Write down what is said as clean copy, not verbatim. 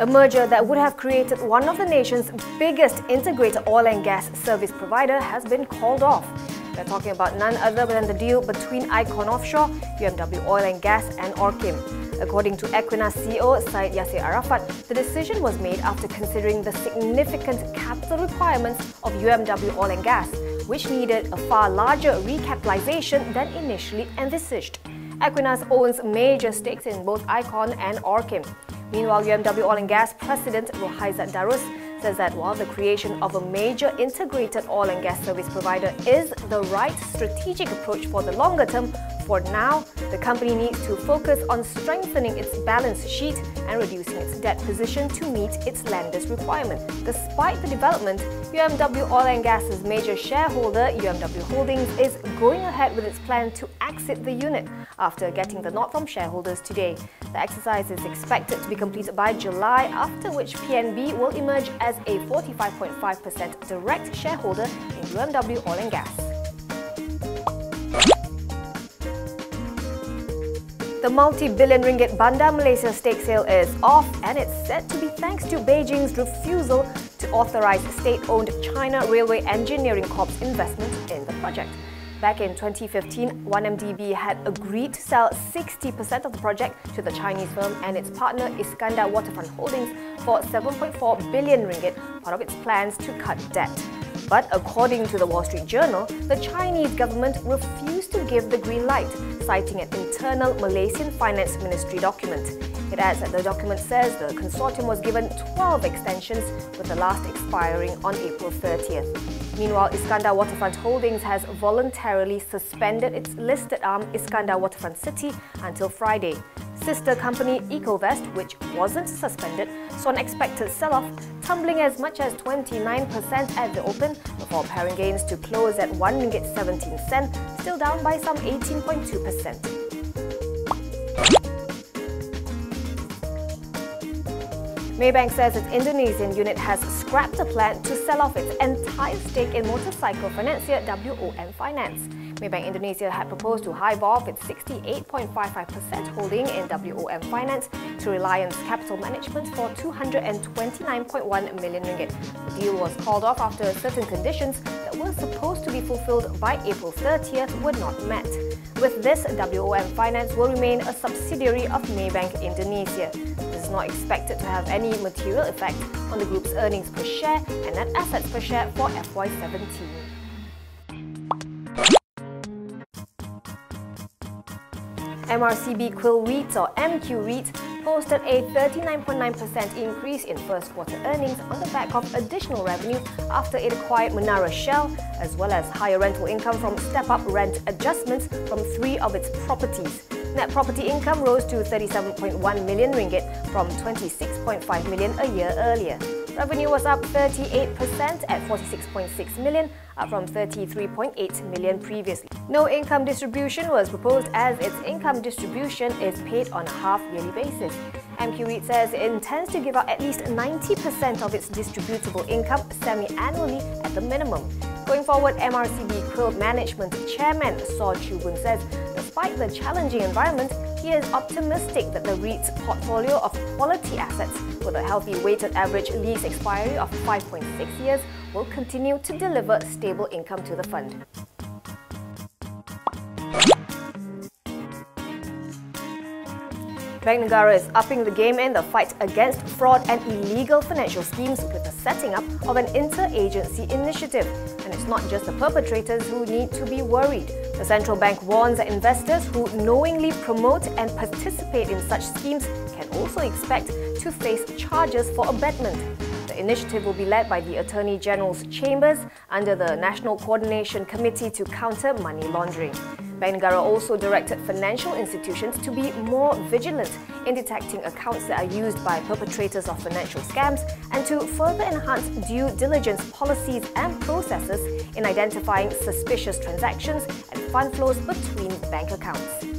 A merger that would have created one of the nation's biggest integrated oil and gas service provider has been called off. We're talking about none other than the deal between Icon Offshore, UMW Oil Gas and Orkim. According to Equinas CEO Syed Yasir Arafat, the decision was made after considering the significant capital requirements of UMW Oil and Gas, which needed a far larger recapitalization than initially envisaged. Equinas owns major stakes in both Icon and Orkim. Meanwhile, UMW Oil and Gas President Rohaizat Darus says that while the creation of a major integrated oil and gas service provider is the right strategic approach for the longer term, for now, the company needs to focus on strengthening its balance sheet and reducing its debt position to meet its lenders' requirement. Despite the development, UMW Oil and Gas's major shareholder, UMW Holdings, is going ahead with its plan to exit the unit after getting the nod from shareholders today. The exercise is expected to be completed by July, after which PNB will emerge as a 45.5% direct shareholder in UMW Oil and Gas. The multi-billion ringgit Bandar Malaysia stake sale is off, and it's said to be thanks to Beijing's refusal to authorise state-owned China Railway Engineering Corp's investment in the project. Back in 2015, 1MDB had agreed to sell 60% of the project to the Chinese firm and its partner Iskandar Waterfront Holdings for 7.4 billion ringgit, part of its plans to cut debt. But according to the Wall Street Journal, the Chinese government refused to give the green light, citing an internal Malaysian Finance Ministry document. It adds that the document says the consortium was given 12 extensions, with the last expiring on April 30th. Meanwhile, Iskandar Waterfront Holdings has voluntarily suspended its listed arm Iskandar Waterfront City until Friday. Sister company EcoVest, which wasn't suspended, saw an expected sell-off, tumbling as much as 29% at the open before paring gains to close at RM1.17, still down by some 18.2%. Maybank says its Indonesian unit has scrapped a plan to sell off its entire stake in motorcycle financier WOM Finance. Maybank Indonesia had proposed to hive off its 68.55% holding in WOM Finance to Reliance Capital Management for RM229.1 million. The deal was called off after certain conditions that were supposed to be fulfilled by April 30th were not met. With this, WOM Finance will remain a subsidiary of Maybank Indonesia. This is not expected to have any material effect on the group's earnings per share and net assets per share for FY17. MRCB Quill REIT or MQ REIT posted a 39.9% increase in first quarter earnings on the back of additional revenue after it acquired Menara Shell, as well as higher rental income from step-up rent adjustments from 3 of its properties. Net property income rose to 37.1 million ringgit from 26.5 million a year earlier. Revenue was up 38% at 46.6 million, up from 33.8 million previously. No income distribution was proposed as its income distribution is paid on a half-yearly basis. MQ REIT says it intends to give out at least 90% of its distributable income semi-annually at the minimum. Going forward, MRCB Quill Management Chairman Saw Chu Boon says despite the challenging environment, he is optimistic that the REIT's portfolio of quality assets with a healthy weighted average lease expiry of 5.6 years will continue to deliver stable income to the fund. Bank Negara is upping the game in the fight against fraud and illegal financial schemes with the setting up of an inter-agency initiative. And it's not just the perpetrators who need to be worried. The central bank warns that investors who knowingly promote and participate in such schemes can also expect to face charges for abetment. The initiative will be led by the Attorney General's Chambers under the National Coordination Committee to Counter Money Laundering. Bank Negara also directed financial institutions to be more vigilant in detecting accounts that are used by perpetrators of financial scams and to further enhance due diligence policies and processes in identifying suspicious transactions and fund flows between bank accounts.